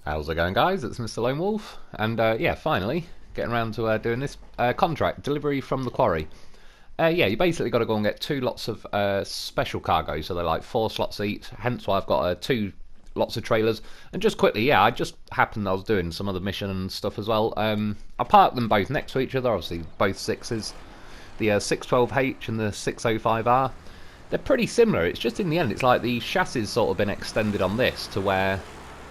How's it going, guys? It's Mr. Lone Wolf, and yeah, finally getting around to doing this contract delivery from the quarry. Yeah, you basically got to go and get two lots of special cargo, so they're like 4 slots each. Hence why I've got 2 lots of trailers. And just quickly, yeah, I just happened I was doing some other mission and stuff as well. I parked them both next to each other, obviously both Zikz's, the 612H and the 605R. They're pretty similar. It's just in the end, it's like the chassis sort of been extended on this to where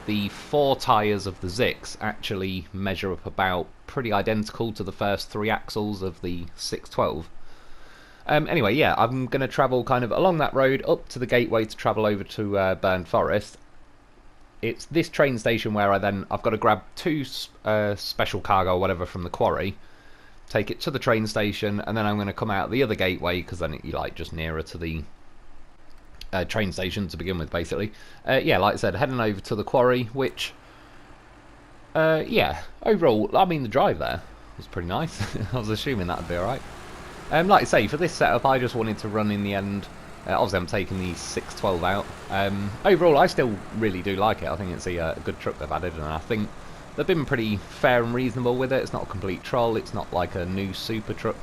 the 4 tyres of the Zikz actually measure up about pretty identical to the first 3 axles of the 612. Anyway, yeah, I'm going to travel kind of along that road up to the gateway to travel over to Burned Forest. It's this train station where I've got to grab 2 special cargo or whatever from the quarry, take it to the train station, and then I'm going to come out the other gateway because then you're like just nearer to the train station to begin with, basically. Yeah, like I said, heading over to the quarry, which, yeah, overall, I mean, the drive there was pretty nice. I was assuming that'd be alright. Like I say, for this setup, I just wanted to run in the end. Obviously, I'm taking the 612 out. Overall, I still really do like it. I think it's a good truck they've added, and I think they've been pretty fair and reasonable with it. It's not a complete troll. It's not like a new super truck.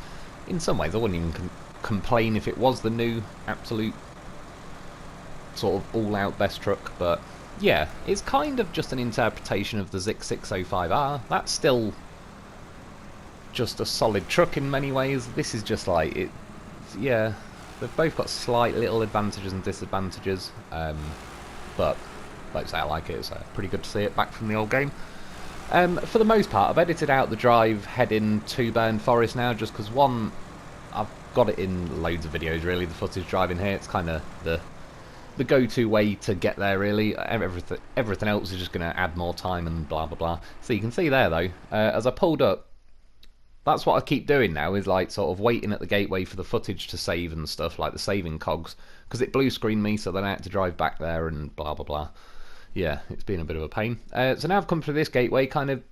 In some ways, I wouldn't even complain if it was the new absolute sort of all-out best truck, but yeah, it's kind of just an interpretation of the Zikz 605R. That's still just a solid truck in many ways. This is just like it. Yeah, they've both got slight little advantages and disadvantages, but like I say, I like it. It's pretty good to see it back from the old game. For the most part, I've edited out the drive heading to Burned Forest now, just because one, I've got it in loads of videos really, the footage driving here. It's kind of the go-to way to get there, really. Everything else is just going to add more time and blah blah blah. So you can see there though, as I pulled up, that's what I keep doing now, is like sort of waiting at the gateway for the footage to save and stuff, like the saving cogs, because it blue screened me, so then I had to drive back there and blah blah blah. Yeah, it's been a bit of a pain. So now I've come through this gateway, kind of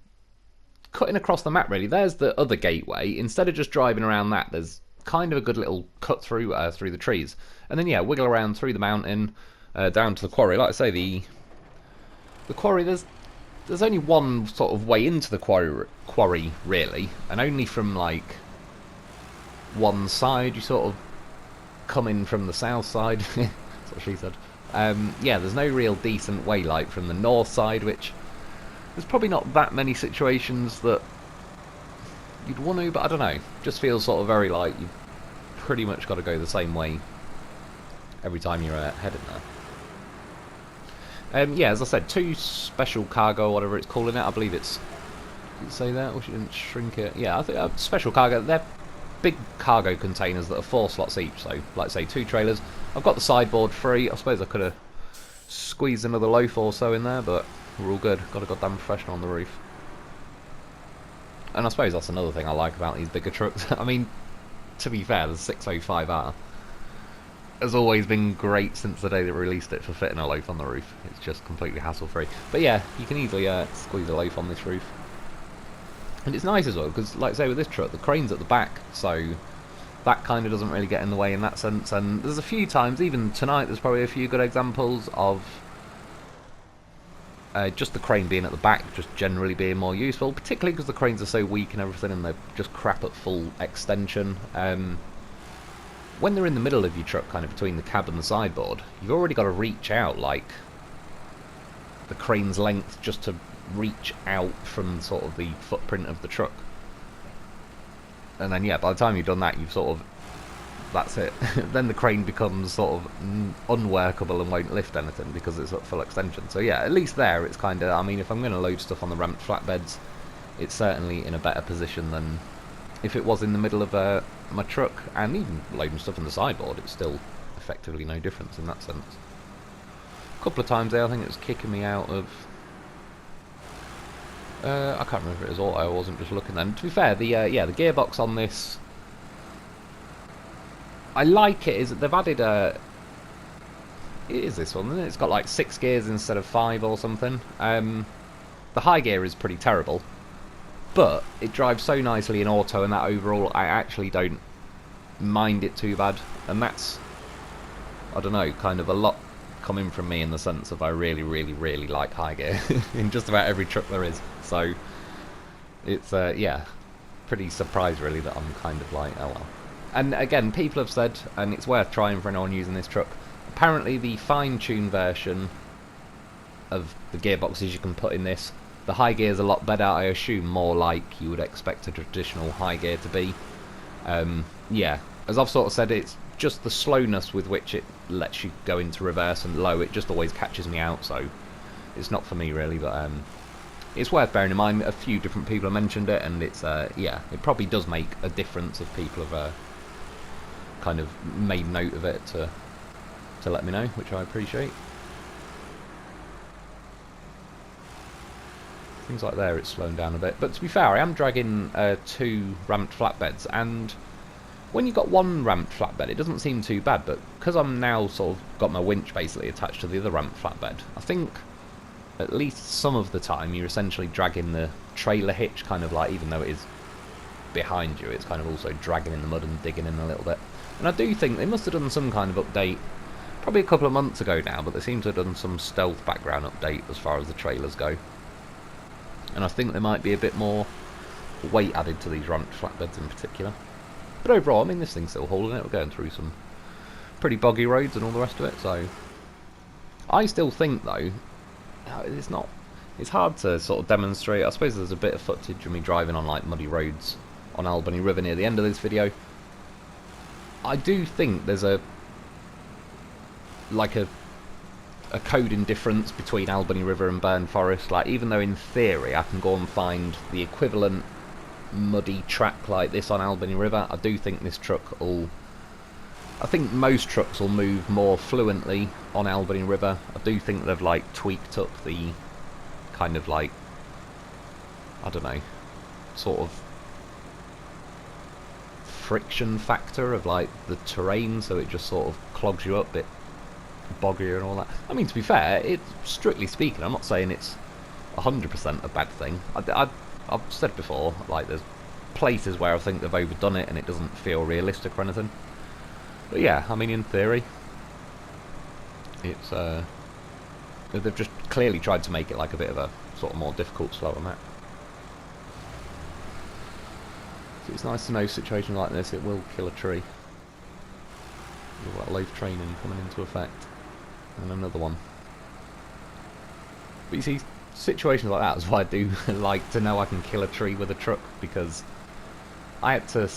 cutting across the map really. There's the other gateway. Instead of just driving around that, there's kind of a good little cut through through the trees, and then yeah, wiggle around through the mountain down to the quarry. Like I say, the quarry, there's only one sort of way into the quarry really, and only from like one side. You sort of come in from the south side. That's what she said. Yeah, there's no real decent way like from the north side, which there's probably not that many situations that you'd want to, but I don't know. Just feels sort of very like you've pretty much got to go the same way every time you're heading there. Yeah, as I said, 2 special cargo, whatever it's calling it. I believe it's. Did it say that? Or she didn't shrink it. Yeah, I think special cargo. They're big cargo containers that are 4 slots each. So, like I say, 2 trailers. I've got the sideboard free. I suppose I could have squeezed another loaf or so in there, but we're all good. Got a goddamn professional on the roof. And I suppose that's another thing I like about these bigger trucks. I mean, to be fair, the 605R has always been great since the day they released it for fitting a loaf on the roof. It's just completely hassle-free. But yeah, you can easily squeeze a loaf on this roof. And it's nice as well, because like I say with this truck, the crane's at the back, so that kind of doesn't really get in the way in that sense. And there's a few times, even tonight, there's probably a few good examples of just the crane being at the back, just generally being more useful, particularly because the cranes are so weak and everything, and they're just crap at full extension. When they're in the middle of your truck, kind of between the cab and the sideboard, you've already got to reach out, like, the crane's length just to reach out from sort of the footprint of the truck. And then, yeah, by the time you've done that, you've sort of... that's it. Then the crane becomes sort of unworkable and won't lift anything because it's at full extension. So yeah, at least there it's kind of... I mean, if I'm going to load stuff on the ramped flatbeds, it's certainly in a better position than if it was in the middle of my truck. And even loading stuff on the sideboard, it's still effectively no difference in that sense. A couple of times there, I think it was kicking me out of... I can't remember if it was auto, I wasn't just looking then. To be fair, the yeah, the gearbox on this, I like it, is that they've added it is this one, isn't it? It's got like 6 gears instead of 5 or something. The high gear is pretty terrible, but it drives so nicely in auto, and that overall I actually don't mind it too bad. And that's, I don't know, kind of a lot coming from me in the sense of I really like high gear in just about every truck there is. So it's yeah, pretty surprised really that I'm kind of like, oh well. And again, people have said, and it's worth trying for anyone using this truck, apparently the fine-tuned version of the gearboxes you can put in this, the high gear is a lot better, I assume more like you would expect a traditional high gear to be. Yeah, as I've sort of said, it's just the slowness with which it lets you go into reverse and low, it just always catches me out, so it's not for me really, but it's worth bearing in mind. A few different people have mentioned it, and it's yeah, it probably does make a difference if people have kind of made note of it to let me know, which I appreciate. Things like there, it's slowing down a bit. But to be fair, I am dragging 2 ramped flatbeds, and when you've got one ramped flatbed, it doesn't seem too bad, but because I'm now sort of got my winch basically attached to the other ramped flatbed, I think at least some of the time you're essentially dragging the trailer hitch, kind of like, even though it is behind you, it's kind of also dragging in the mud and digging in a little bit. And I do think they must have done some kind of update, probably a couple of months ago now, but they seem to have done some stealth background update as far as the trailers go. And I think there might be a bit more weight added to these ramped flatbeds in particular. But overall, I mean, this thing's still holding it. We're going through some pretty boggy roads and all the rest of it, so I still think, though, it's hard to sort of demonstrate. I suppose there's a bit of footage of me driving on, like, muddy roads on Albany River near the end of this video. I do think there's a coding difference between Albany River and Burn Forest. Like, even though in theory I can go and find the equivalent muddy track like this on Albany River, I do think this truck will... I think most trucks will move more fluently on Albany River. I do think they've, like, tweaked up the kind of, like, I don't know, sort of friction factor of, like, the terrain, so it just sort of clogs you up a bit boggier and all that. I mean, to be fair, it's strictly speaking, I'm not saying it's 100% a bad thing. I've said before, like, there's places where I think they've overdone it and it doesn't feel realistic or anything. But yeah, I mean, in theory, it's they've just clearly tried to make it like a bit of a sort of more difficult, slower map. So it's nice to know situations like this, it will kill a tree. We've got loaf training coming into effect, and another one. But you see, situations like that is why I do like to know I can kill a tree with a truck, because I had to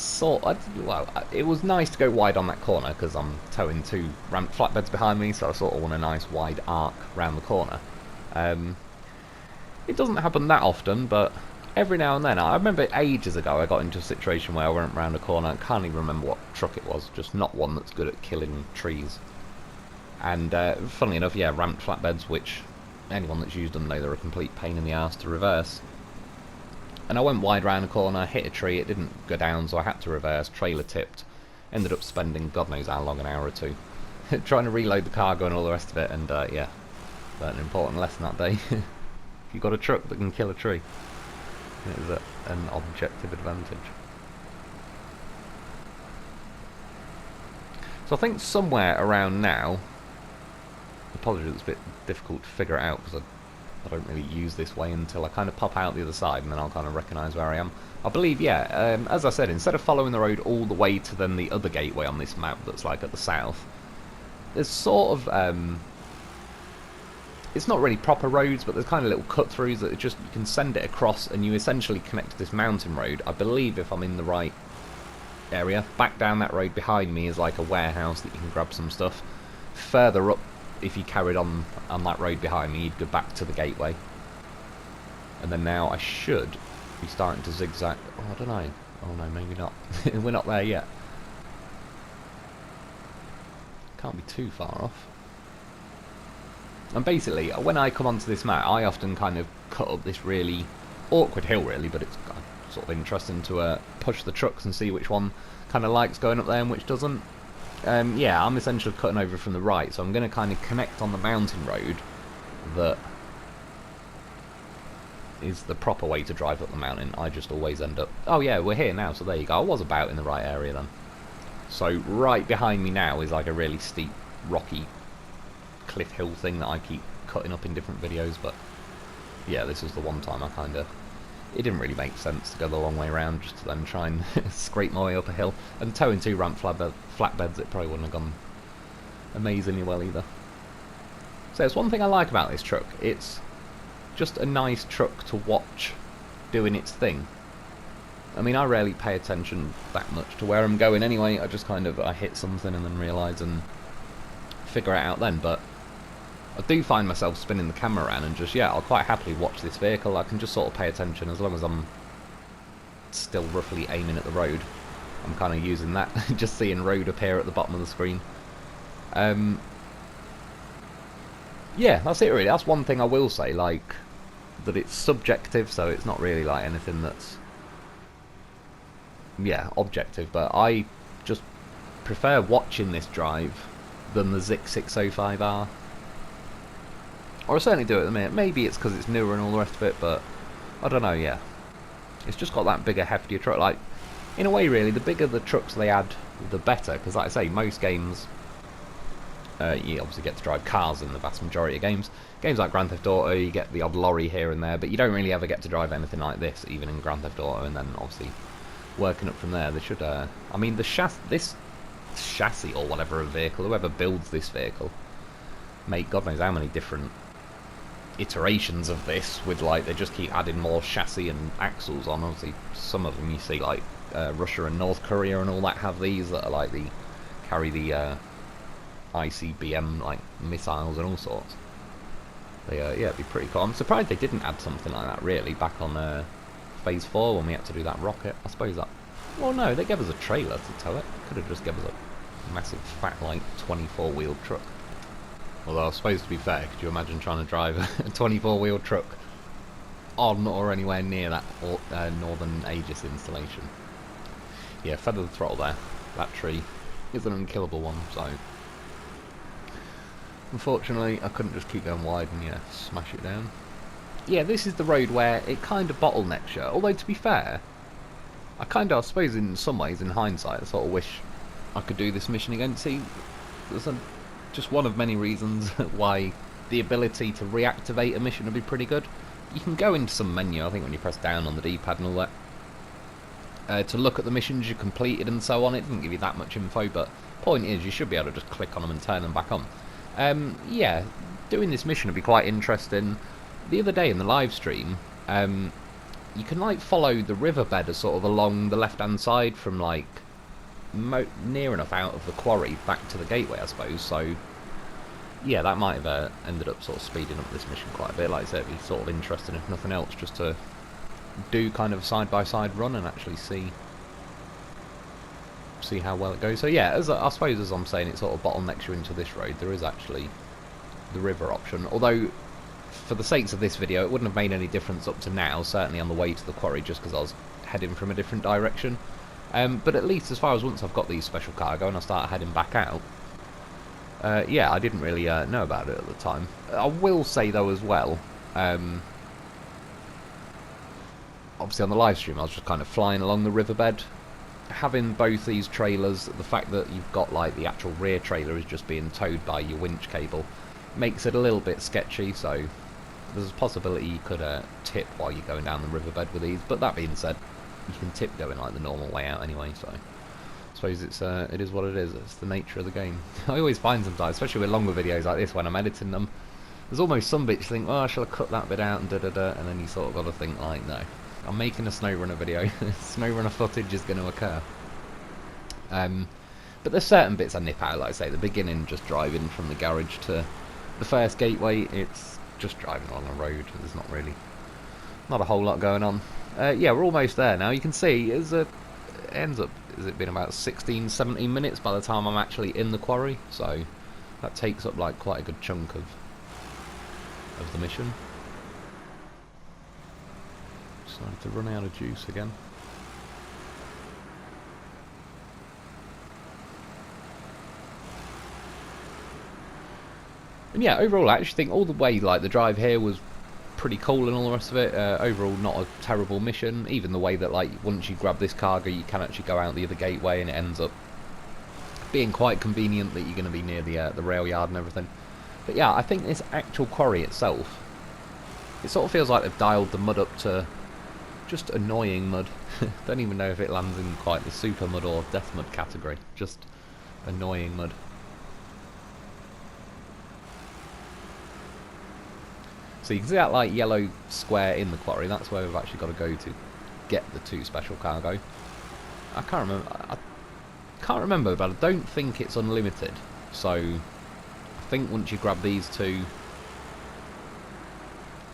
well, it was nice to go wide on that corner because I'm towing 2 ramped flatbeds behind me, so I sort of want a nice wide arc round the corner. It doesn't happen that often, but every now and then. I remember ages ago I got into a situation where I went round a corner, I can't even remember what truck it was, just not one that's good at killing trees. And funnily enough, yeah, ramped flatbeds, which anyone that's used them know they're a complete pain in the arse to reverse. And I went wide round a corner, hit a tree, it didn't go down, so I had to reverse, trailer tipped. Ended up spending God knows how long, an hour or two, trying to reload the cargo and all the rest of it, and yeah, learned an important lesson that day. If you've got a truck that can kill a tree, it is an objective advantage. So I think somewhere around now, apologies, it's a bit difficult to figure it out because I don't really use this way until I kind of pop out the other side and then I'll kind of recognise where I am. I believe, yeah, as I said, instead of following the road all the way to then the other gateway on this map that's like at the south, there's sort of, it's not really proper roads, but there's kind of little cut-throughs that just, you can send it across and you essentially connect to this mountain road. I believe, if I'm in the right area, back down that road behind me is like a warehouse that you can grab some stuff. Further up, if you carried on that road behind me, you'd go back to the gateway. And then now I should be starting to zigzag. Oh, I don't know. Oh no, maybe not. We're not there yet. Can't be too far off. And basically, when I come onto this map, I often kind of cut up this really awkward hill, really, but it's sort of interesting to push the trucks and see which one kind of likes going up there and which doesn't. Yeah, I'm essentially cutting over from the right, so I'm going to kind of connect on the mountain road that is the proper way to drive up the mountain. I just always end up... Oh yeah, we're here now, so there you go. I was about in the right area then. So right behind me now is like a really steep, rocky cliff hill thing that I keep cutting up in different videos, but yeah, this is the one time I it didn't really make sense to go the long way around just to then try and scrape my way up a hill. And towing 2 ramp flatbeds, it probably wouldn't have gone amazingly well either. So it's one thing I like about this truck. It's just a nice truck to watch doing its thing. I mean, I rarely pay attention that much to where I'm going anyway. I just I hit something and then realise and figure it out then. But I do find myself spinning the camera around and just, yeah, I'll quite happily watch this vehicle. I can just sort of pay attention as long as I'm still roughly aiming at the road. I'm kind of using that, just seeing road appear at the bottom of the screen. Yeah, that's it really. That's one thing I will say, like, that it's subjective, so it's not really like anything that's, yeah, objective, but I just prefer watching this drive than the Zikz 605R. Or I certainly do at the minute. Maybe it's because it's newer and all the rest of it, but I don't know, yeah. It's just got that bigger, heftier truck. Like, in a way, really, the bigger the trucks they add, the better, because like I say, most games, you obviously get to drive cars in the vast majority of games. Games like Grand Theft Auto, you get the odd lorry here and there, but you don't really ever get to drive anything like this, even in Grand Theft Auto, and then obviously working up from there. They should, I mean, this chassis or whatever of vehicle, whoever builds this vehicle, make God knows how many different iterations of this, with like, they just keep adding more chassis and axles on. Obviously, some of them you see, like Russia and North Korea and all that, have these that are like carry the ICBM like missiles and all sorts. They, yeah, it'd be pretty cool. I'm surprised they didn't add something like that really back on Phase 4 when we had to do that rocket. I suppose that, well, no, they gave us a trailer to tow it. Could have just given us a massive fat like 24-wheeled truck. Although I suppose, to be fair, could you imagine trying to drive a 24-wheel truck on or anywhere near that Northern Aegis installation? Yeah, feather the throttle there. That tree is an unkillable one, so unfortunately I couldn't just keep going wide and, yeah, smash it down. Yeah, this is the road where it kind of bottlenecks you. Although, to be fair, I suppose in some ways, in hindsight, I sort of wish I could do this mission again. See, there's just one of many reasons why the ability to reactivate a mission would be pretty good. You can go into some menu, I think when you press down on the D-pad and all that, to look at the missions you completed and so on. It didn't give you that much info, but point is, you should be able to just click on them and turn them back on. Yeah, doing this mission would be quite interesting. The other day in the live stream, you can like follow the riverbed as sort of along the left-hand side from like near enough out of the quarry back to the gateway, I suppose. So yeah, that might have ended up sort of speeding up this mission quite a bit. Like I said, it'd be sort of interesting, if nothing else, just to do kind of side-by-side run and actually see how well it goes. So yeah, I suppose as I'm saying, it sort of bottlenecks you into this road. There is actually the river option, although for the sakes of this video it wouldn't have made any difference up to now, certainly on the way to the quarry, just because I was heading from a different direction. But at least as far as once I've got these special cargo and I start heading back out, yeah, I didn't really know about it at the time. I will say though as well, obviously on the live stream I was just kind of flying along the riverbed. Having both these trailers, the fact that you've got like the actual rear trailer is just being towed by your winch cable, makes it a little bit sketchy, so there's a possibility you could tip while you're going down the riverbed with these. But that being said, you can tip going like the normal way out anyway, so I suppose it is what it is. It's the nature of the game. I always find sometimes, especially with longer videos like this, when I'm editing them, there's almost some bits you think, oh, shall I cut that bit out and da-da-da, and then you sort of got to think like, no, I'm making a SnowRunner video. SnowRunner footage is going to occur. But there's certain bits I nip out, like I say, the beginning, just driving from the garage to the first gateway, it's just driving along a road. There's not a whole lot going on. Yeah, we're almost there now. You can see it ends up, has it been about 16-17 minutes by the time I'm actually in the quarry, so that takes up like quite a good chunk of the mission. Decided to run out of juice again. And yeah, overall I actually think all the way, like, the drive here was pretty cool and all the rest of it. Overall not a terrible mission. Even the way that, like, once you grab this cargo you can actually go out the other gateway, and it ends up being quite convenient that you're going to be near the rail yard and everything. But yeah, I think this actual quarry itself, it sort of feels like they've dialed the mud up to just annoying mud. Don't even know if it lands in quite the super mud or death mud category. Just annoying mud. So you can see that like yellow square in the quarry. That's where we've actually got to go to get the 2 special cargo. I can't remember, but I don't think it's unlimited. So I think once you grab these 2,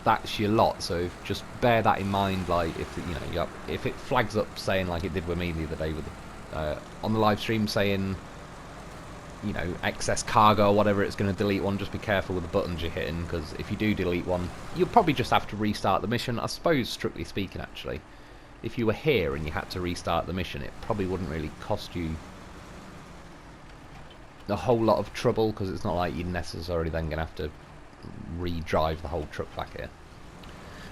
that's your lot. So just bear that in mind. Like if if it flags up saying like it did with me the other day with on the live stream saying, you know, excess cargo or whatever, it's going to delete one. Just be careful with the buttons you're hitting, because if you do delete one, you'll probably just have to restart the mission. I suppose, strictly speaking, actually, if you were here and you had to restart the mission, it probably wouldn't really cost you a whole lot of trouble, because it's not like you're necessarily then going to have to re-drive the whole truck back here.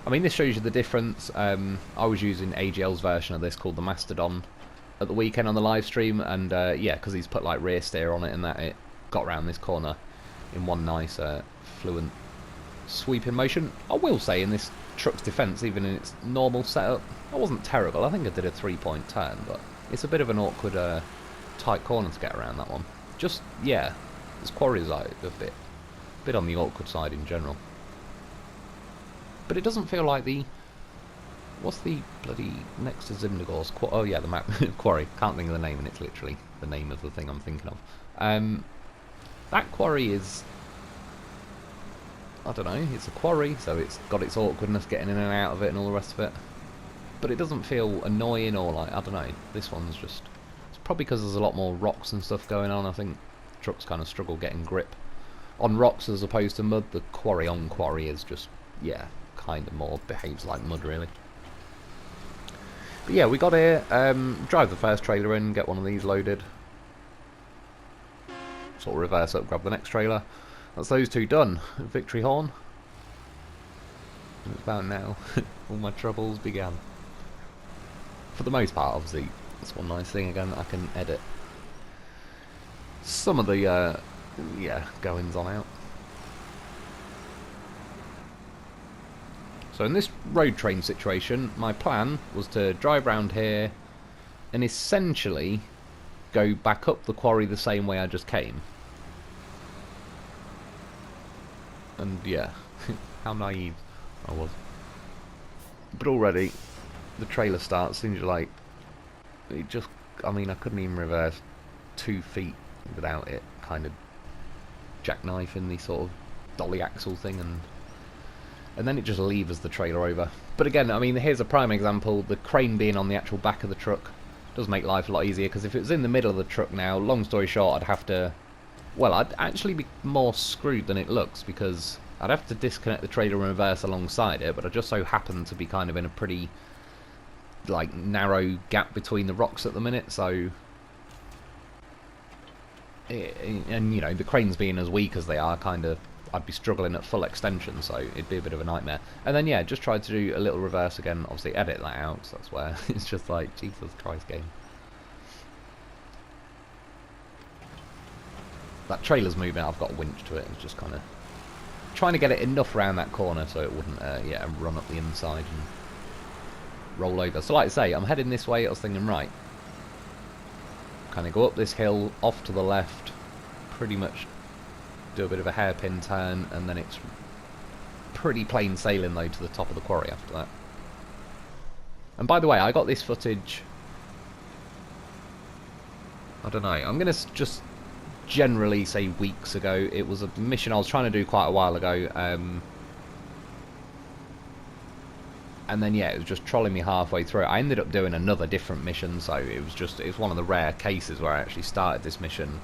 I mean, this shows you the difference. I was using AGL's version of this called the Mastodon at the weekend on the live stream, and yeah, because he's put like rear steer on it and that, it got around this corner in one nice fluent sweeping motion. I will say, in this truck's defence, even in its normal setup, I wasn't terrible. I think I did a 3-point turn, but it's a bit of an awkward tight corner to get around that one. Just, yeah, this quarry is like a bit on the awkward side in general. But it doesn't feel like the... What's the bloody next to Zimnagor's? Oh yeah, the map quarry. Can't think of the name, and it's literally the name of the thing I'm thinking of. That quarry is, I don't know. It's a quarry, so it's got its awkwardness getting in and out of it and all the rest of it. But it doesn't feel annoying or like, I don't know. This one's just, it's probably because there's a lot more rocks and stuff going on. I think trucks kind of struggle getting grip on rocks as opposed to mud. The quarry on quarry is just, yeah, kind of more behaves like mud really. But yeah, we got here, drive the first trailer in, get one of these loaded, sort of reverse up, grab the next trailer. That's those 2 done. Victory horn. And it's about now all my troubles began. For the most part, obviously, that's one nice thing again, I can edit some of the yeah, goings on out. So in this road train situation, my plan was to drive round here and essentially go back up the quarry the same way I just came. And yeah, how naive I was. But already, the trailer starts, seems like, it just, I mean, I couldn't even reverse 2 feet without it kind of jackknifing the sort of dolly axle thing, and then it just levers the trailer over. But again, I mean, here's a prime example. The crane being on the actual back of the truck does make life a lot easier, because if it was in the middle of the truck now, long story short, I'd have to... Well, I'd actually be more screwed than it looks, because I'd have to disconnect the trailer and reverse alongside it, but I just so happen to be kind of in a pretty, like, narrow gap between the rocks at the minute, so... And, you know, the cranes being as weak as they are, kind of... I'd be struggling at full extension, so it'd be a bit of a nightmare. And then, yeah, just tried to do a little reverse again. Obviously, edit that out, so that's where it's just like, Jesus Christ, game. That trailer's moving, I've got a winch to it. It's just kind of trying to get it enough around that corner so it wouldn't, yeah, run up the inside and roll over. So, like I say, I'm heading this way. I was thinking, right, kind of go up this hill, off to the left, pretty much do a bit of a hairpin turn, and then it's pretty plain sailing though to the top of the quarry after that. And by the way, I got this footage, I don't know, I'm going to just generally say weeks ago. It was a mission I was trying to do quite a while ago, and then yeah, it was just trolling me halfway through. I ended up doing another different mission, so it was one of the rare cases where I actually started this mission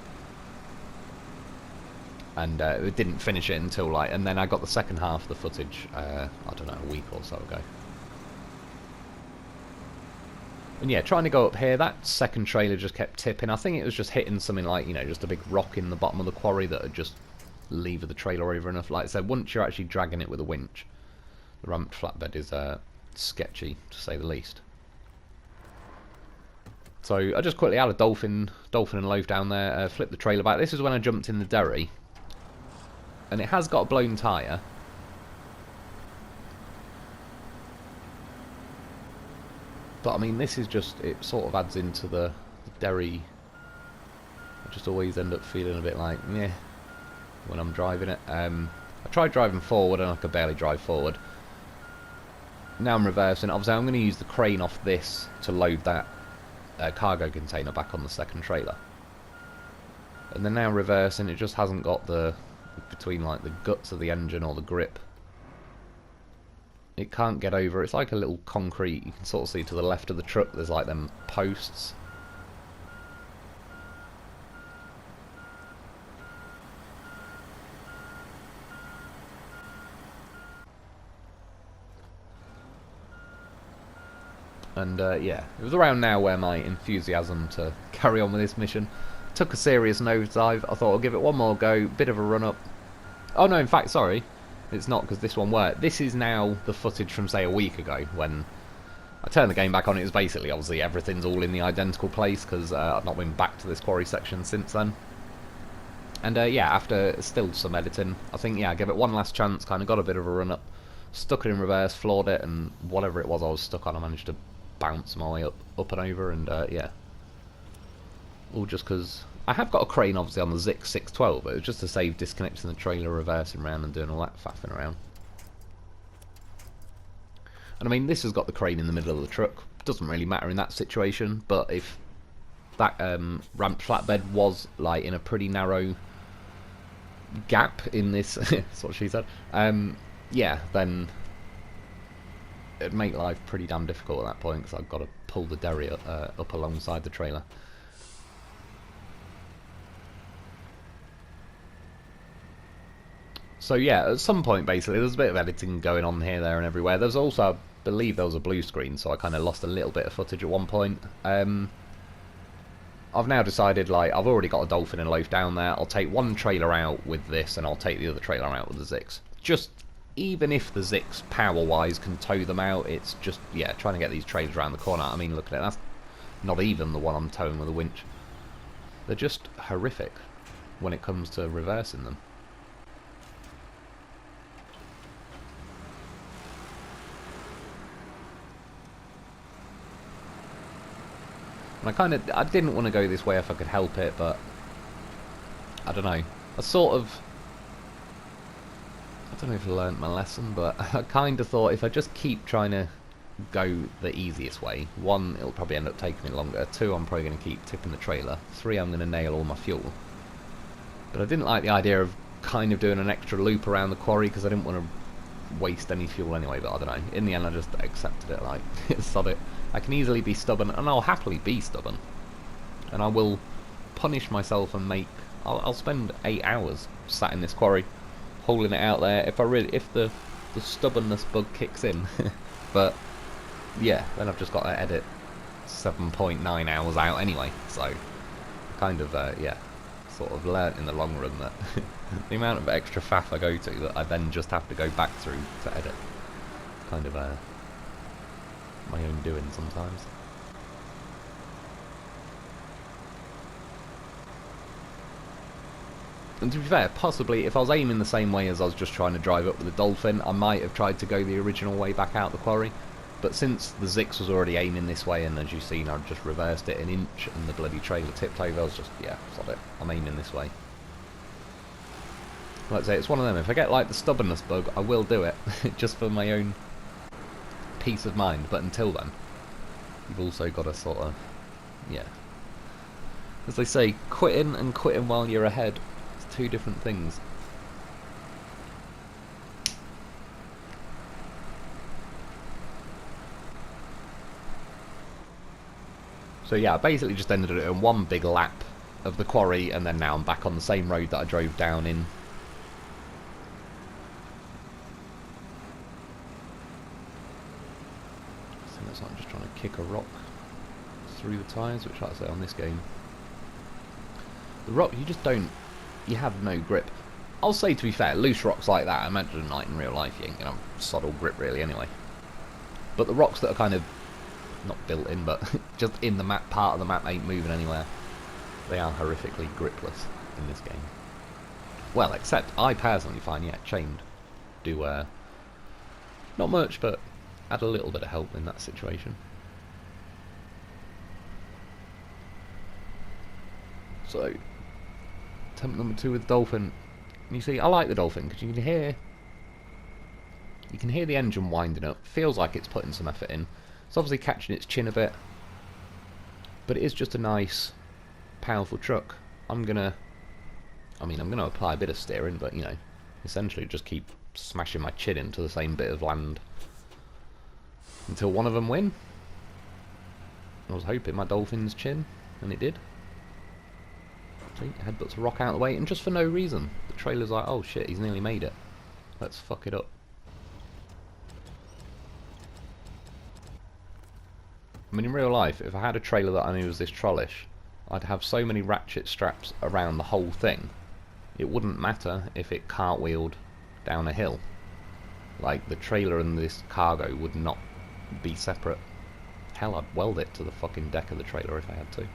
and it didn't finish it until like, and then I got the second half of the footage, I don't know, a week or so ago. And yeah, trying to go up here, that second trailer just kept tipping. I think it was just hitting something like, you know, just a big rock in the bottom of the quarry that had just levered the trailer over enough. Like I said, once you're actually dragging it with a winch, the ramped flatbed is sketchy, to say the least. So I just quickly had a Dolphin and Lo4f down there, flipped the trailer back. This is when I jumped in the derry. And it has got a blown tyre. But I mean, this is just, it sort of adds into the derry. I just always end up feeling a bit like, meh, when I'm driving it. I tried driving forward and I could barely drive forward. Now I'm reversing. Obviously I'm going to use the crane off this to load that cargo container back on the second trailer. And then now reversing, it just hasn't got the, between like the guts of the engine or the grip. It can't get over. It's like a little concrete. You can sort of see to the left of the truck there's like them posts. And yeah, it was around now where my enthusiasm to carry on with this mission took a serious nosedive. I thought I'll give it one more go, bit of a run up. Oh no, in fact, sorry, it's not, because this one worked. This is now the footage from, say, a week ago, when I turned the game back on. It was basically, obviously, everything's all in the identical place, because I've not been back to this quarry section since then. And yeah, after still some editing, I think, yeah, I gave it one last chance, kind of got a bit of a run up, stuck it in reverse, floored it, and whatever it was I was stuck on, I managed to bounce my way up and over, and yeah. All just because I have got a crane obviously on the Zikz 612, but it was just to save disconnecting the trailer, reversing around and doing all that faffing around. And I mean, this has got the crane in the middle of the truck. Doesn't really matter in that situation, but if that ramped flatbed was like in a pretty narrow gap in this, that's what she said, yeah, then it'd make life pretty damn difficult at that point, because I've got to pull the derry up alongside the trailer. So yeah, at some point basically there's a bit of editing going on here, there and everywhere. There's also, I believe there was a blue screen, so I kind of lost a little bit of footage at one point. I've now decided, like, I've already got a Dolphin and Lo4f down there. I'll take one trailer out with this and I'll take the other trailer out with the Zikz. Just, even if the Zikz power-wise can tow them out, it's just, yeah, trying to get these trailers around the corner. I mean, look at it, that's not even the one I'm towing with a winch. They're just horrific when it comes to reversing them. And I didn't want to go this way if I could help it, but I don't know. I don't know if I learnt my lesson, but I kind of thought if I just keep trying to go the easiest way, one, it'll probably end up taking me longer, two, I'm probably going to keep tipping the trailer, three, I'm going to nail all my fuel. But I didn't like the idea of kind of doing an extra loop around the quarry, because I didn't want to waste any fuel anyway, but I don't know. In the end I just accepted it, like, sod it. I can easily be stubborn, and I'll happily be stubborn. And I will punish myself and make... I'll spend 8 hours sat in this quarry, hauling it out there, if the stubbornness bug kicks in. But, yeah, then I've just got to edit 7.9 hours out anyway, so kind of, yeah, sort of learnt in the long run that the amount of extra faff I go to that I then just have to go back through to edit, kind of my own doing sometimes. And to be fair, possibly if I was aiming the same way as I was just trying to drive up with the Dolphin, I might have tried to go the original way back out the quarry. But since the Zikz was already aiming this way, and as you've seen, I've just reversed it an inch and the bloody trailer tipped over, I was just, yeah, sod it, I'm aiming this way. Like I say, it's one of them. If I get like the stubbornness bug, I will do it, just for my own peace of mind. But until then, you've also got to sort of, yeah, as they say, quitting and quitting while you're ahead. It's two different things. So yeah, I basically just ended it in one big lap of the quarry, and then now I'm back on the same road that I drove down in. I think that's like I'm just trying to kick a rock through the tyres, which, like I say, on this game, the rock, you just don't, you have no grip. I'll say, to be fair, loose rocks like that, I imagine like in real life you ain't gonna have sod all grip really anyway. But the rocks that are kind of not built in, but just in the map, part of the map ain't moving anywhere. They are horrifically gripless in this game. Well, except I personally find, yeah, chained do not much, but add a little bit of help in that situation. So, attempt number 2 with Dolphin. You see, I like the Dolphin because you can hear the engine winding up. Feels like it's putting some effort in. It's obviously catching its chin a bit, but it is just a nice, powerful truck. I'm gonna apply a bit of steering, but you know, essentially just keep smashing my chin into the same bit of land until one of them win. I was hoping my Dolphin's chin, and it did. See, headbutts a rock out of the way, and just for no reason. The trailer's like, oh shit, he's nearly made it. Let's fuck it up. I mean, in real life, if I had a trailer that I knew was this trollish, I'd have so many ratchet straps around the whole thing, it wouldn't matter if it cartwheeled down a hill. Like, the trailer and this cargo would not be separate. Hell, I'd weld it to the fucking deck of the trailer if I had to.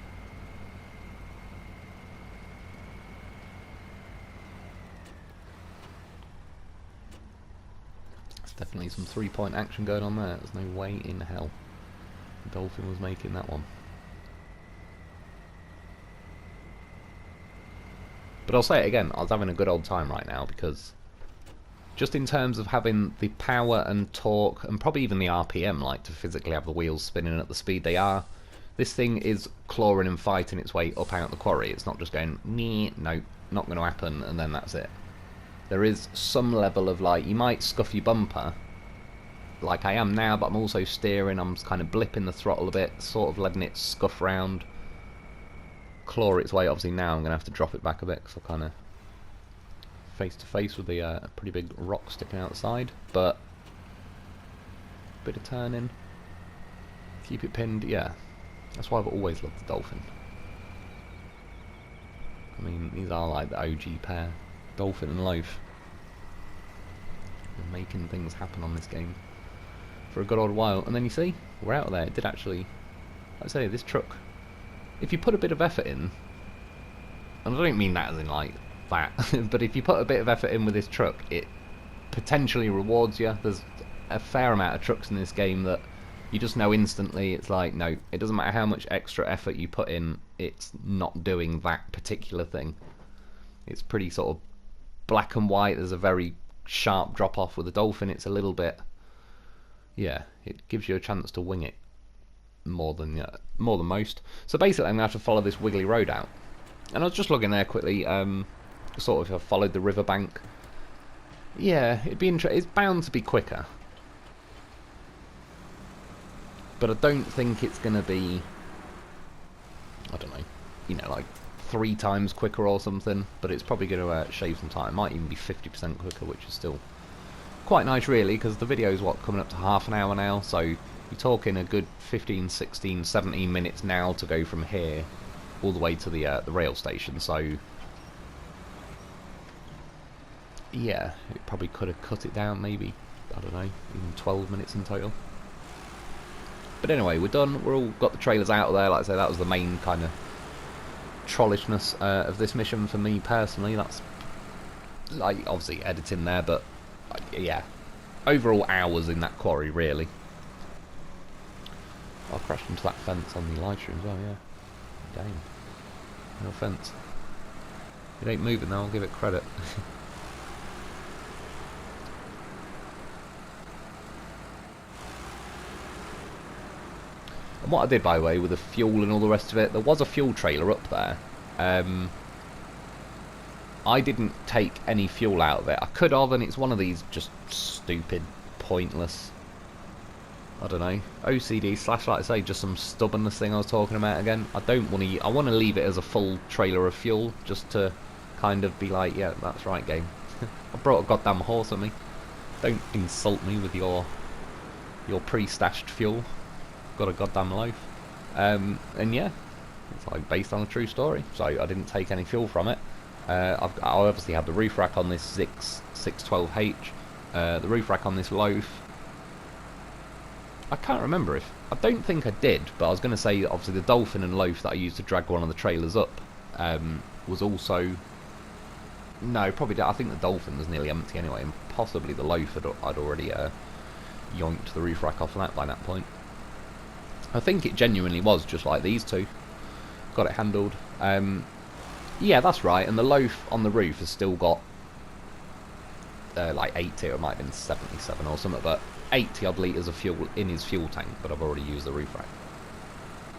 There's definitely some three-point action going on there. There's no way in hell Dolphin was making that one. But I'll say it again, I was having a good old time right now because just in terms of having the power and torque and probably even the RPM, like to physically have the wheels spinning at the speed they are, this thing is clawing and fighting its way up out the quarry. It's not just going, meh, no, not going to happen, and then that's it. There is some level of, like, you might scuff your bumper, like I am now, but I'm also steering, I'm kind of blipping the throttle a bit, sort of letting it scuff round, claw its way. Obviously now I'm going to have to drop it back a bit, because I'm kind of face to face with the pretty big rock sticking out the side, but bit of turning, keep it pinned, yeah. That's why I've always loved the Dolphin. I mean, these are like the OG pair, Dolphin and Lo4f. They're making things happen on this game for a good old while, and then you see, we're out of there. It did actually, like I say, this truck, if you put a bit of effort in, and I don't mean that as in like that, but if you put a bit of effort in with this truck, it potentially rewards you. There's a fair amount of trucks in this game that you just know instantly, it's like, no, it doesn't matter how much extra effort you put in, it's not doing that particular thing. It's pretty sort of black and white. There's a very sharp drop off with the Dolphin. It's a little bit, yeah, it gives you a chance to wing it more than most. So basically I'm going to have to follow this wiggly road out. And I was just looking there quickly, sort of if I followed the riverbank. Yeah, it'd be it's bound to be quicker. But I don't think it's going to be, I don't know, you know, like 3 times quicker or something. But it's probably going to shave some time. It might even be 50% quicker, which is still quite nice, really, because the video is, what, coming up to half an hour now. So you're talking a good 15, 16, 17 minutes now to go from here all the way to the rail station. So yeah, it probably could have cut it down, maybe, I don't know, even 12 minutes in total. But anyway, we're done. We're all got the trailers out of there. Like I say, that was the main kind of trollishness of this mission for me personally. That's, like, obviously editing there, but yeah, overall hours in that quarry, really. I crashed into that fence on the live stream as well, yeah. Damn. No offence. It ain't moving though, I'll give it credit. And what I did, by the way, with the fuel and all the rest of it, there was a fuel trailer up there. I didn't take any fuel out of it. I could have, and it's one of these just stupid, pointless, I don't know, OCD / like I say, just some stubbornness thing I was talking about again. I don't want to, I want to leave it as a full trailer of fuel, just to kind of be like, yeah, that's right, game. I brought a goddamn horse with me. Don't insult me with your pre-stashed fuel. Got a goddamn Lo4f. And yeah, it's like based on a true story, so I didn't take any fuel from it. I obviously have the roof rack on this Zikz 612H, the roof rack on this Lo4f. I can't remember if, I don't think I did, but I was going to say obviously the Dolphin and Lo4f that I used to drag one of the trailers up was also No, probably. I think the Dolphin was nearly empty anyway, and possibly the Lo4f I'd already yoinked the roof rack off of that by that point. I think it genuinely was just like these two. Got it handled. Yeah, that's right. And the Lo4f on the roof has still got like 80, or it might have been 77 or something, but 80 odd litres of fuel in his fuel tank, but I've already used the roof rack.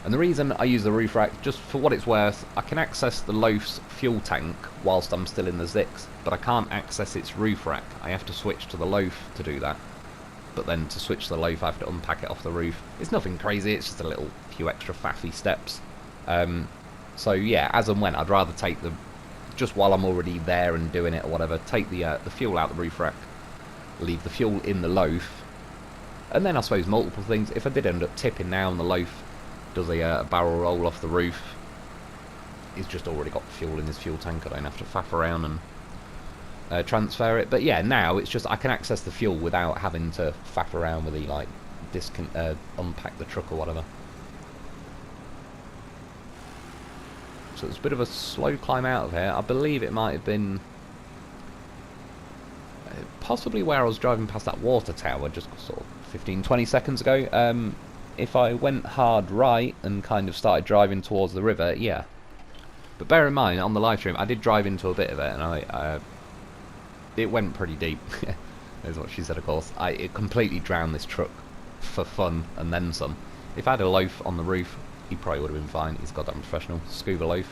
And the reason I use the roof rack, just for what it's worth, I can access the Lo4f's fuel tank whilst I'm still in the Zikz, but I can't access its roof rack. I have to switch to the Lo4f to do that. But then to switch to the Lo4f, I have to unpack it off the roof. It's nothing crazy, it's just a little few extra faffy steps. So yeah, as and when, I'd rather take the, just while I'm already there and doing it or whatever, take the fuel out the roof rack, leave the fuel in the Lo4f, and then I suppose multiple things. If I did end up tipping now and the Lo4f does a barrel roll off the roof, he's just already got fuel in his fuel tank. I don't have to faff around and transfer it. But yeah, now it's just I can access the fuel without having to faff around with the like unpack the truck or whatever. So it's a bit of a slow climb out of here. I believe it might have been possibly where I was driving past that water tower just sort of 15-20 seconds ago. If I went hard right and kind of started driving towards the river, yeah. But bear in mind, on the live stream, I did drive into a bit of it, and it went pretty deep. Is what she said, of course. It completely drowned this truck for fun, and then some. If I had a Lo4f on the roof, he probably would have been fine. He's goddamn professional. Scuba Lo4f.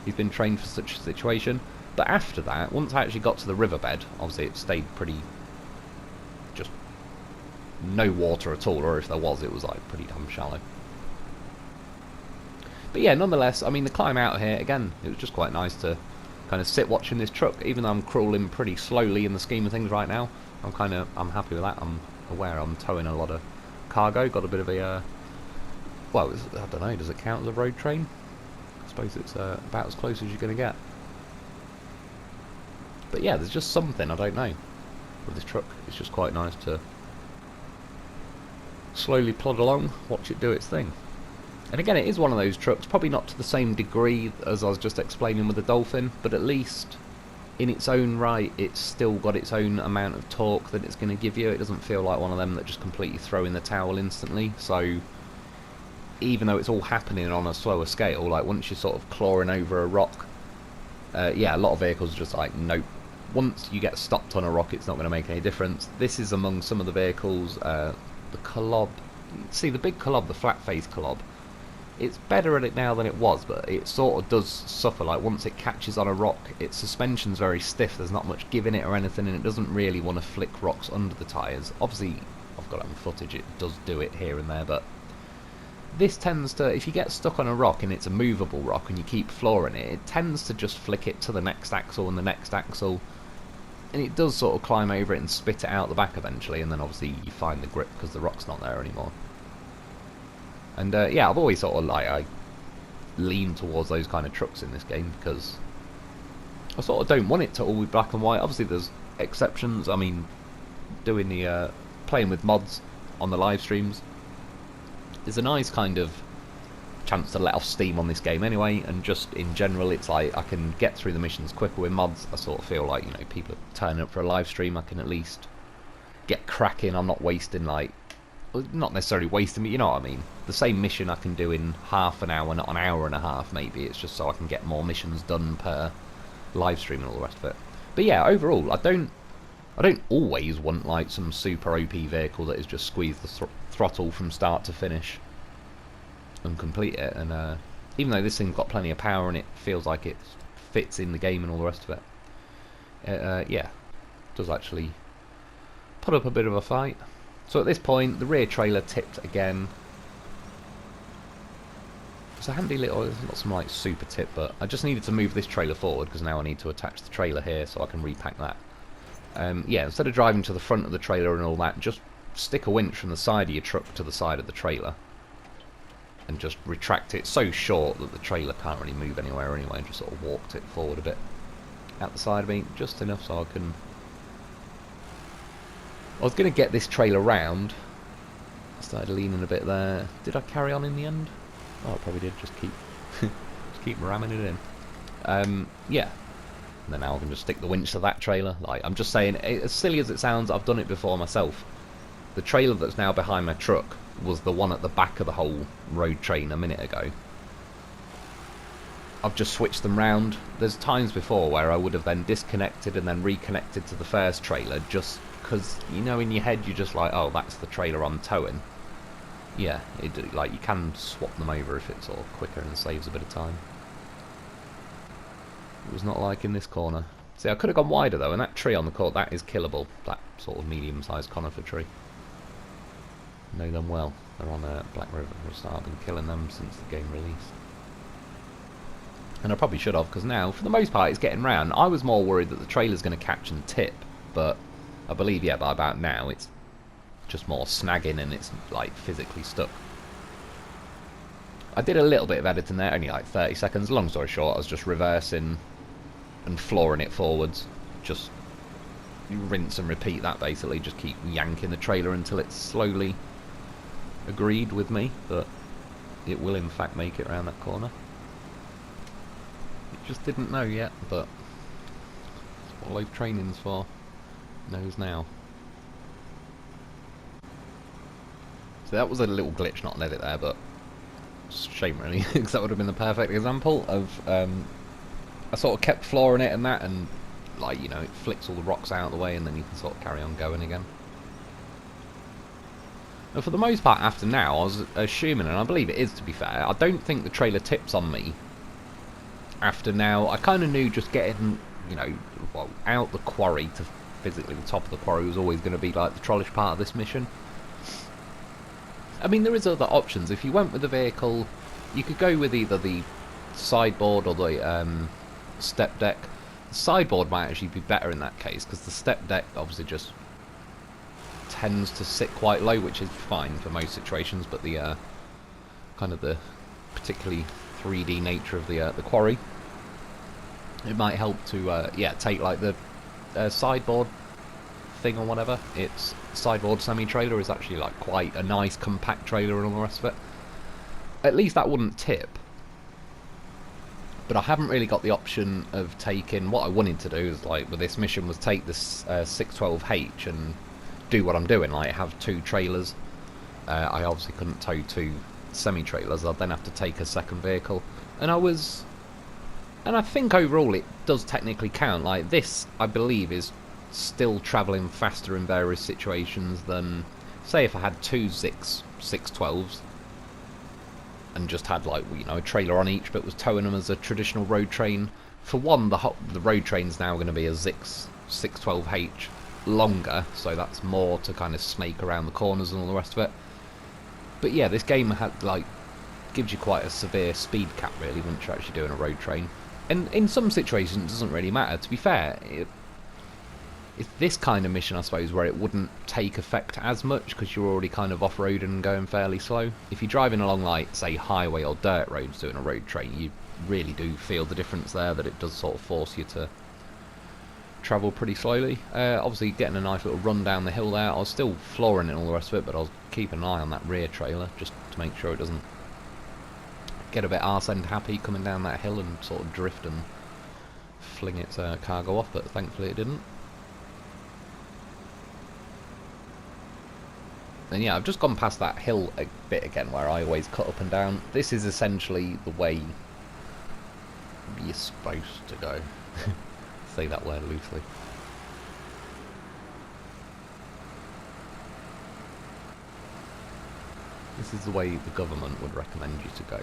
He's been trained for such a situation. But after that, once I actually got to the riverbed, obviously it stayed pretty... just no water at all, or if there was, it was like pretty damn shallow. But yeah, nonetheless, I mean, the climb out here, again, it was just quite nice to kind of sit watching this truck, even though I'm crawling pretty slowly in the scheme of things right now. I'm happy with that. I'm aware I'm towing a lot of cargo, got a bit of a, well, I don't know, does it count as a road train? I suppose it's about as close as you're going to get. But yeah, there's just something, I don't know, with this truck. It's just quite nice to slowly plod along, watch it do its thing. And again, it is one of those trucks, probably not to the same degree as I was just explaining with the Dolphin, but at least in its own right, it's still got its own amount of torque that it's going to give you. It doesn't feel like one of them that just completely throw in the towel instantly. So even though it's all happening on a slower scale, like once you're sort of clawing over a rock, yeah, a lot of vehicles are just like, nope. Once you get stopped on a rock, it's not going to make any difference. This is among some of the vehicles, the Colob. See, the big Colob, the flat face Colob, it's better at it now than it was, but it sort of does suffer. Like once it catches on a rock, its suspension's very stiff, there's not much give in it or anything, and it doesn't really want to flick rocks under the tyres. Obviously, I've got it on footage, it does do it here and there, but this tends to, if you get stuck on a rock and it's a movable rock and you keep flooring it, it tends to just flick it to the next axle and the next axle, and it does sort of climb over it and spit it out the back eventually, and then obviously you find the grip because the rock's not there anymore. And yeah, I've always sort of like, I lean towards those kind of trucks in this game because I sort of don't want it to all be black and white. Obviously there's exceptions. I mean, doing the playing with mods on the live streams is a nice kind of chance to let off steam on this game anyway, and just in general it's like I can get through the missions quicker with mods. I sort of feel like, you know, people are turning up for a live stream, I can at least get cracking. I'm not wasting, like, not necessarily wasting, but you know what I mean. The same mission I can do in half an hour, not an hour and a half maybe. It's just so I can get more missions done per live stream and all the rest of it. But yeah, overall, I don't always want like some super OP vehicle that is just squeeze the throttle from start to finish and complete it. And even though this thing's got plenty of power and it feels like it fits in the game and all the rest of it, yeah, does actually put up a bit of a fight. So at this point, the rear trailer tipped again. It's a handy little, it's not some like super tip, but I just needed to move this trailer forward because now I need to attach the trailer here so I can repack that. Yeah, instead of driving to the front of the trailer and all that, just stick a winch from the side of your truck to the side of the trailer and just retract it so short that the trailer can't really move anywhere anyway, and just sort of walked it forward a bit out the side of me, just enough so I can... I was going to get this trailer round. I started leaning a bit there. Did I carry on in the end? Oh, I probably did. Just keep just keep ramming it in. Yeah. And then now I can just stick the winch to that trailer. Like, I'm just saying, as silly as it sounds, I've done it before myself. The trailer that's now behind my truck was the one at the back of the whole road train a minute ago. I've just switched them round. There's times before where I would have then disconnected and then reconnected to the first trailer, just because, you know, in your head you're just like, oh, that's the trailer I'm towing. Yeah, like, you can swap them over if it's sort of quicker and saves a bit of time. It was not like in this corner. See, I could have gone wider though, and that tree on the court, that is killable. That sort of medium-sized conifer tree. Know them well. They're on Black River for a start. I've been killing them since the game released. And I probably should have, because now, for the most part, it's getting round. I was more worried that the trailer's going to catch and tip, but I believe, yeah, by about now, it's just more snagging and it's, like, physically stuck. I did a little bit of editing there, only like 30 seconds. Long story short, I was just reversing and flooring it forwards. Just rinse and repeat that, basically. Just keep yanking the trailer until it's slowly agreed with me that it will, in fact, make it around that corner. Just didn't know yet, but that's what Lo4f training's for. Knows now. So that was a little glitch, not an edit there, but it's a shame really, because that would have been the perfect example of I sort of kept flooring it and that, and like, you know, it flicks all the rocks out of the way and then you can sort of carry on going again. And for the most part after now, I was assuming, and I believe it is to be fair, I don't think the trailer tips on me after now. I kind of knew just getting, you know, well, out the quarry to physically the top of the quarry was always going to be like the trollish part of this mission. I mean, there is other options. If you went with the vehicle, you could go with either the sideboard or the step deck. The sideboard might actually be better in that case, because the step deck obviously just tends to sit quite low, which is fine for most situations, but the kind of the particularly 3D nature of the quarry, it might help to yeah, take like the sideboard thing or whatever. Its sideboard semi-trailer is actually like quite a nice compact trailer and all the rest of it. At least that wouldn't tip. But I haven't really got the option of taking, what I wanted to do is, like with this mission, was take this 612H and do what I'm doing, like have two trailers. I obviously couldn't tow two semi-trailers. I'd then have to take a second vehicle, and I think overall it does technically count. Like this, I believe, is still travelling faster in various situations than, say, if I had two Zikz 612s and just had, like, you know, a trailer on each but was towing them as a traditional road train. For one, the road train's now going to be a Zikz 612H longer, so that's more to kind of snake around the corners and all the rest of it. But yeah, this game had, like, gives you quite a severe speed cap really once you're actually doing a road train. And in some situations it doesn't really matter. To be fair, it's this kind of mission, I suppose, where it wouldn't take effect as much because you're already kind of off-roading and going fairly slow. If you're driving along, like, say, highway or dirt roads doing a road train, you really do feel the difference there, that it does sort of force you to travel pretty slowly. Obviously getting a nice little run down the hill there. I was still flooring it and all the rest of it, but I was keeping an eye on that rear trailer just to make sure it doesn't get a bit arse end happy coming down that hill and sort of drift and fling its cargo off, but thankfully it didn't. And yeah, I've just gone past that hill a bit again where I always cut up and down. This is essentially the way you're supposed to go. Say that word loosely. This is the way the government would recommend you to go.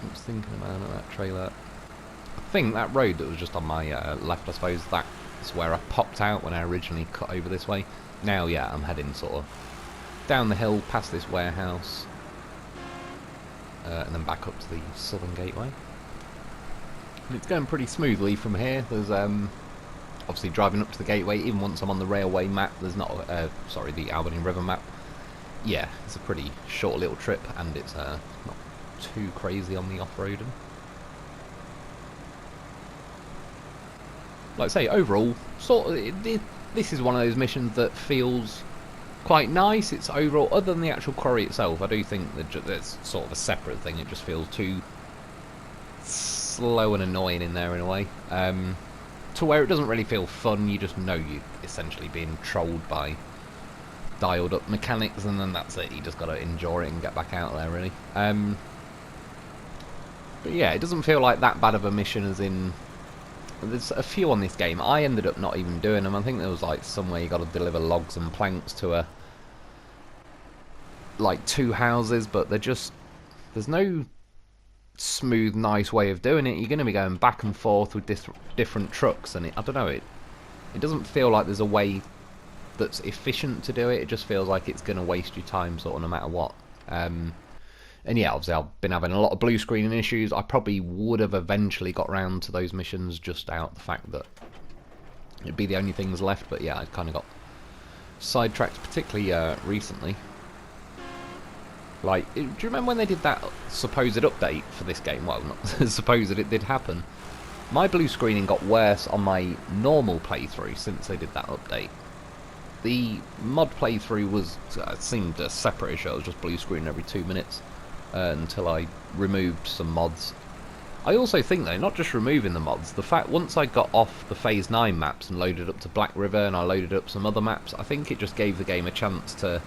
I was thinking about that trailer. I think that road that was just on my left, I suppose, that's where I popped out when I originally cut over this way. Now, yeah, I'm heading sort of down the hill past this warehouse, and then back up to the southern gateway. And it's going pretty smoothly from here. There's obviously driving up to the gateway, even once I'm on the railway map, there's not, sorry, the Albany River map. Yeah, it's a pretty short little trip, and it's not too crazy on the off-roading. Like I say, overall, sort of, this is one of those missions that feels quite nice. It's overall, other than the actual quarry itself, I do think that it's sort of a separate thing. It just feels too slow and annoying in there in a way. To where it doesn't really feel fun. You just know you're essentially being trolled by dialed up mechanics, and then that's it. You just got to endure it and get back out there, really. But yeah, it doesn't feel like that bad of a mission as in... There's a few on this game. I ended up not even doing them. I think there was like somewhere you got to deliver logs and planks to like 2 houses, but they're just... There's no smooth, nice way of doing it. You're going to be going back and forth with different trucks, and I don't know, it doesn't feel like there's a way that's efficient to do it. It just feels like it's going to waste your time sort of no matter what. And yeah, obviously I've been having a lot of blue screening issues. I probably would have eventually got round to those missions just out the fact that it'd be the only things left. But yeah, I kind of got sidetracked, particularly recently. Like, do you remember when they did that supposed update for this game? Well, not supposed, it did happen. My blue screening got worse on my normal playthrough since they did that update. The mod playthrough was seemed a separate issue. I was just blue screening every 2 minutes. Until I removed some mods. I also think though, not just removing the mods, the fact once I got off the Phase 9 maps and loaded up to Black River and I loaded up some other maps, I think it just gave the game a chance to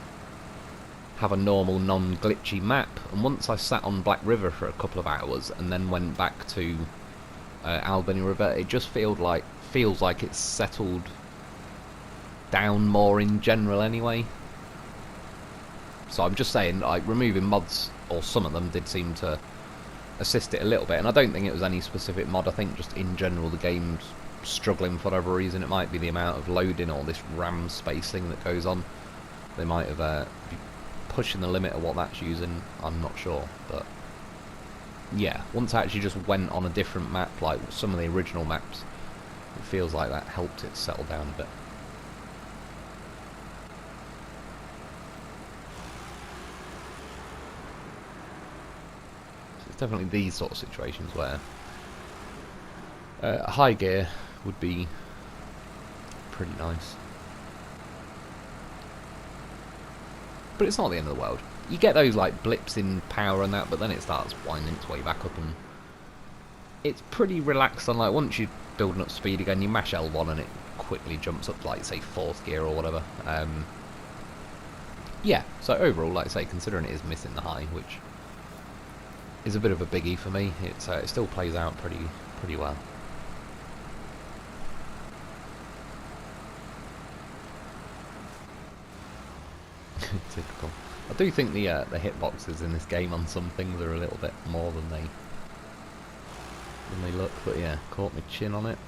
have a normal non-glitchy map. And once I sat on Black River for a couple of hours and then went back to Albany River, it just feels like it's settled down more in general anyway. So I'm just saying, like, removing mods, or some of them, did seem to assist it a little bit. And I don't think it was any specific mod. I think just in general the game's struggling for whatever reason. It might be the amount of loading or this RAM spacing that goes on. They might have be pushing the limit of what that's using. I'm not sure. But yeah, once I actually just went on a different map, like some of the original maps, it feels like that helped it settle down a bit. Definitely these sort of situations where high gear would be pretty nice. But it's not the end of the world. You get those like blips in power and that, but then it starts winding its way back up, and it's pretty relaxed. On like once you're building up speed again, you mash L1 and it quickly jumps up to like say 4th gear or whatever. Yeah, so overall, like I say, considering it is missing the high, which is a bit of a biggie for me, it still plays out pretty well. Typical. I do think the hitboxes in this game on some things are a little bit more than they look, but yeah, caught my chin on it.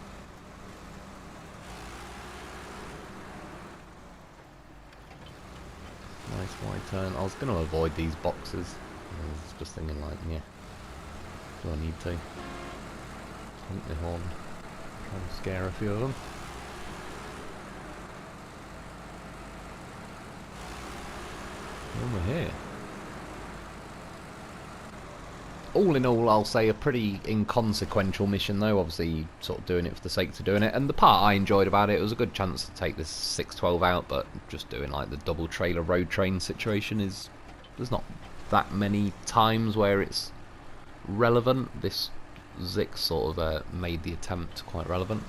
Nice wide turn. I was going to avoid these boxes. I was just thinking like, yeah, do I need to? Honk the horn. Try and scare a few of them. And we're here. All in all, I'll say a pretty inconsequential mission though, obviously sort of doing it for the sake of doing it, and the part I enjoyed about it was a good chance to take this 612 out, but just doing like the double trailer road train situation there's not that many times where it's relevant. This Zikz sort of made the attempt quite relevant.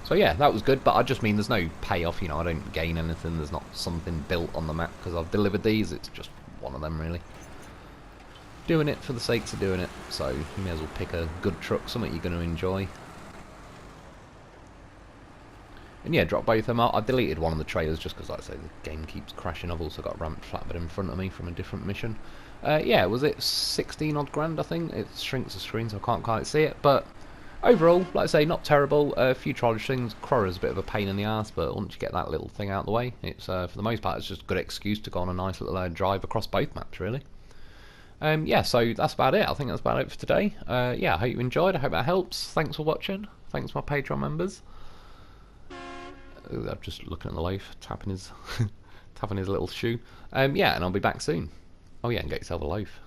So yeah, that was good, but I just mean there's no payoff, you know, I don't gain anything, there's not something built on the map because I've delivered these, it's just one of them really. Doing it for the sake of doing it, so you may as well pick a good truck, something you're going to enjoy. And yeah, drop both of them out. I deleted one of the trailers just because, like I say, the game keeps crashing. I've also got ramped flatbed in front of me from a different mission. Yeah, was it 16 odd grand, I think? It shrinks the screen so I can't quite see it, but overall, like I say, not terrible. A few trollish things. Quarry's a bit of a pain in the arse, but once you get that little thing out of the way, it's for the most part, it's just a good excuse to go on a nice little drive across both maps, really. Yeah, so that's about it. I think that's about it for today. Yeah, I hope you enjoyed. I hope that helps. Thanks for watching. Thanks my Patreon members. I'm just looking at the loaf, tapping his tapping his little shoe. Yeah, and I'll be back soon. Oh yeah, and get yourself a loaf.